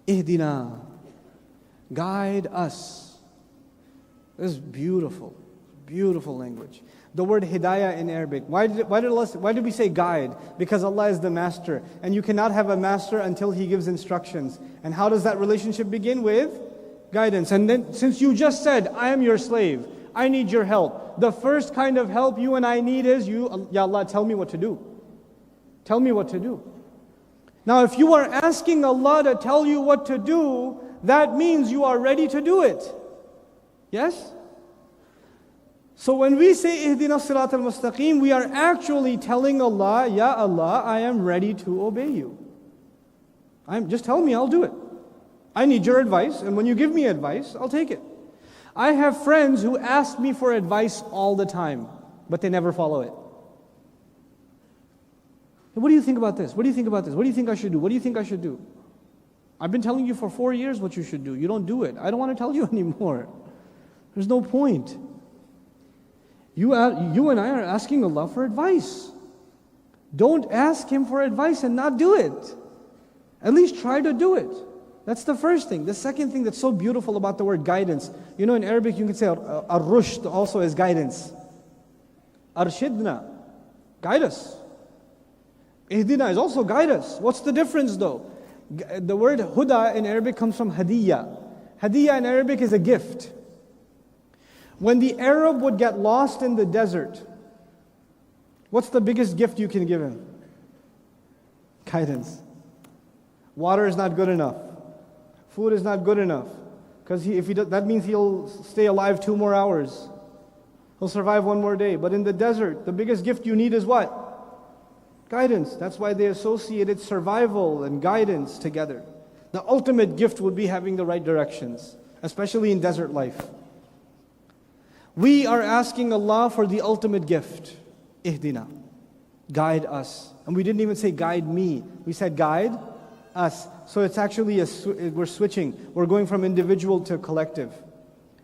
Ihdina. Guide us. This is beautiful, beautiful language. The word hidayah in Arabic. Why did we say guide? Because Allah is the master. And you cannot have a master until He gives instructions. And how does that relationship begin? With guidance. And then, since you just said, I am your slave, I need your help. The first kind of help you and I need is, Ya Allah, tell me what to do. Tell me what to do. Now, if you are asking Allah to tell you what to do, that means you are ready to do it. Yes? So when we say Ihdina Sirat al-Mustaqim, we are actually telling Allah, Ya Allah, I am ready to obey you. Just tell me, I'll do it. I need your advice, and when you give me advice, I'll take it. I have friends who ask me for advice all the time, but they never follow it. What do you think about this? What do you think about this? What do you think I should do? What do you think I should do? I've been telling you for 4 years what you should do. You don't do it. I don't want to tell you anymore. There's no point. You and I are asking Allah for advice. Don't ask Him for advice and not do it. At least try to do it. That's the first thing. The second thing that's so beautiful about the word guidance, you know, in Arabic you can say ar-rushd also is guidance. Arshidna, guide us. Ihdina is also guide us. What's the difference though? The word huda in Arabic comes from hadiyya. Hadiyya in Arabic is a gift. When the Arab would get lost in the desert, what's the biggest gift you can give him? Guidance. Water is not good enough. Food is not good enough. Because that means he'll stay alive 2 more hours. He'll survive 1 more day. But in the desert, the biggest gift you need is what? Guidance. That's why they associated survival and guidance together. The ultimate gift would be having the right directions, especially in desert life. We are asking Allah for the ultimate gift. Ihdina. Guide us. And we didn't even say guide me. We said guide us. So it's actually, we're switching. We're going from individual to collective.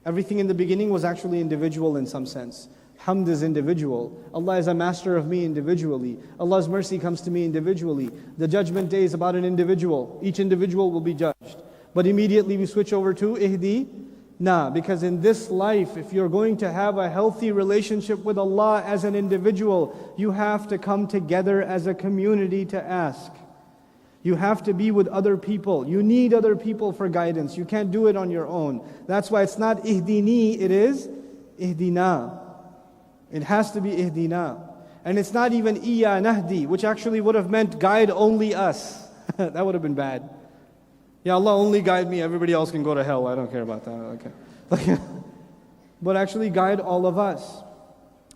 Everything in the beginning was actually individual in some sense. Hamd is individual. Allah is a master of me individually. Allah's mercy comes to me individually. The judgment day is about an individual. Each individual will be judged. But immediately we switch over to Ihdina, because in this life, if you're going to have a healthy relationship with Allah as an individual, you have to come together as a community to ask. You have to be with other people. You need other people for guidance. You can't do it on your own. That's why it's not Ihdini, it is Ihdina. It has to be Ihdina. And it's not even Iya Nahdi, which actually would have meant guide only us. That would have been bad. Ya Allah, only guide me, everybody else can go to hell. I don't care about that. Okay. But actually guide all of us.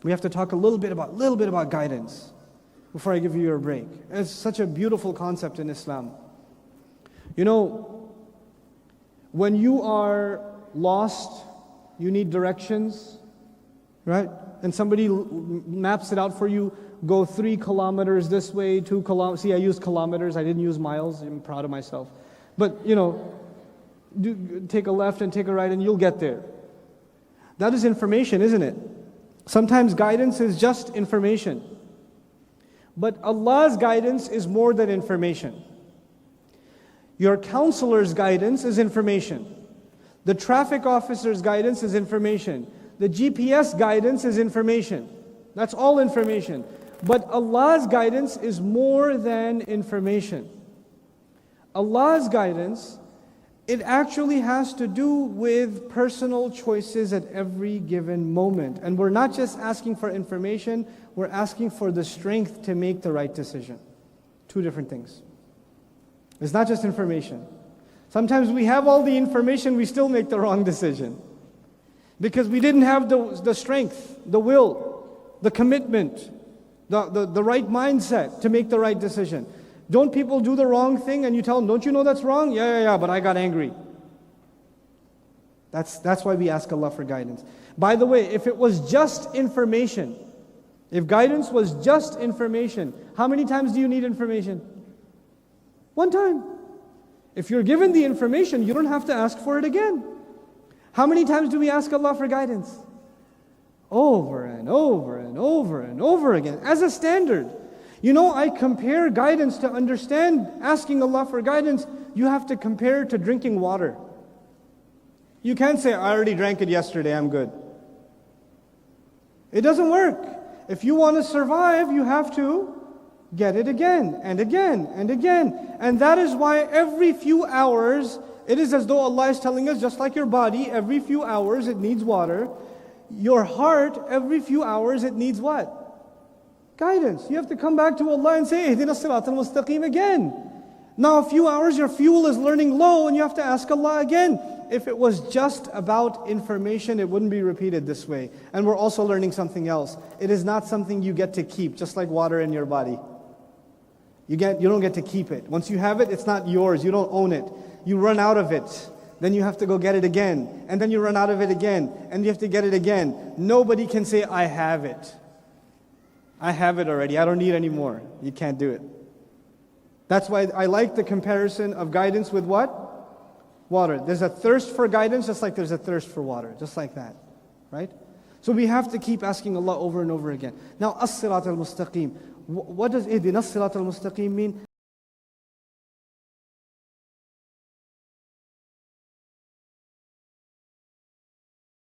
We have to talk a little bit about guidance before I give you your break. It's such a beautiful concept in Islam. You know, when you are lost, you need directions, right? And somebody maps it out for you. Go 3 kilometers this way, 2 kilometers. See, I used kilometers. I didn't use miles. I'm proud of myself. But, you know, take a left and take a right and you'll get there. That is information, isn't it? Sometimes guidance is just information. But Allah's guidance is more than information. Your counselor's guidance is information. The traffic officer's guidance is information. The GPS guidance is information. That's all information. But Allah's guidance is more than information. Allah's guidance, it actually has to do with personal choices at every given moment. And we're not just asking for information, we're asking for the strength to make the right decision. 2 different things. It's not just information. Sometimes we have all the information, we still make the wrong decision. Because we didn't have the strength, the will, the commitment, the right mindset to make the right decision. Don't people do the wrong thing and you tell them, don't you know that's wrong? Yeah, but I got angry. That's why we ask Allah for guidance. By the way, if it was just information, if guidance was just information, how many times do you need information? 1 time. If you're given the information, you don't have to ask for it again. How many times do we ask Allah for guidance? Over and over and over and over again, as a standard. You know, I compare guidance to understand asking Allah for guidance. you have to compare it to drinking water. You can't say, I already drank it yesterday, I'm good. It doesn't work. If you want to survive, you have to get it again and again and again. And that is why every few hours, it is as though Allah is telling us, just like your body, every few hours it needs water. Your heart, every few hours it needs what? Guidance. You have to come back to Allah and say, Ihdina Sirat al-Mustaqim again. Now a few hours your fuel is running low and you have to ask Allah again. If it was just about information, it wouldn't be repeated this way. And we're also learning something else. It is not something you get to keep, just like water in your body. You don't get to keep it. Once you have it, it's not yours. You don't own it. You run out of it. Then you have to go get it again. And then you run out of it again. And you have to get it again. Nobody can say, I have it. I have it already. I don't need any more. You can't do it. That's why I like the comparison of guidance with what? Water. There's a thirst for guidance just like there's a thirst for water. Just like that. Right? So we have to keep asking Allah over and over again. Now, as-sirat al-mustaqim. What does Ihdina as-sirat al-mustaqim mean?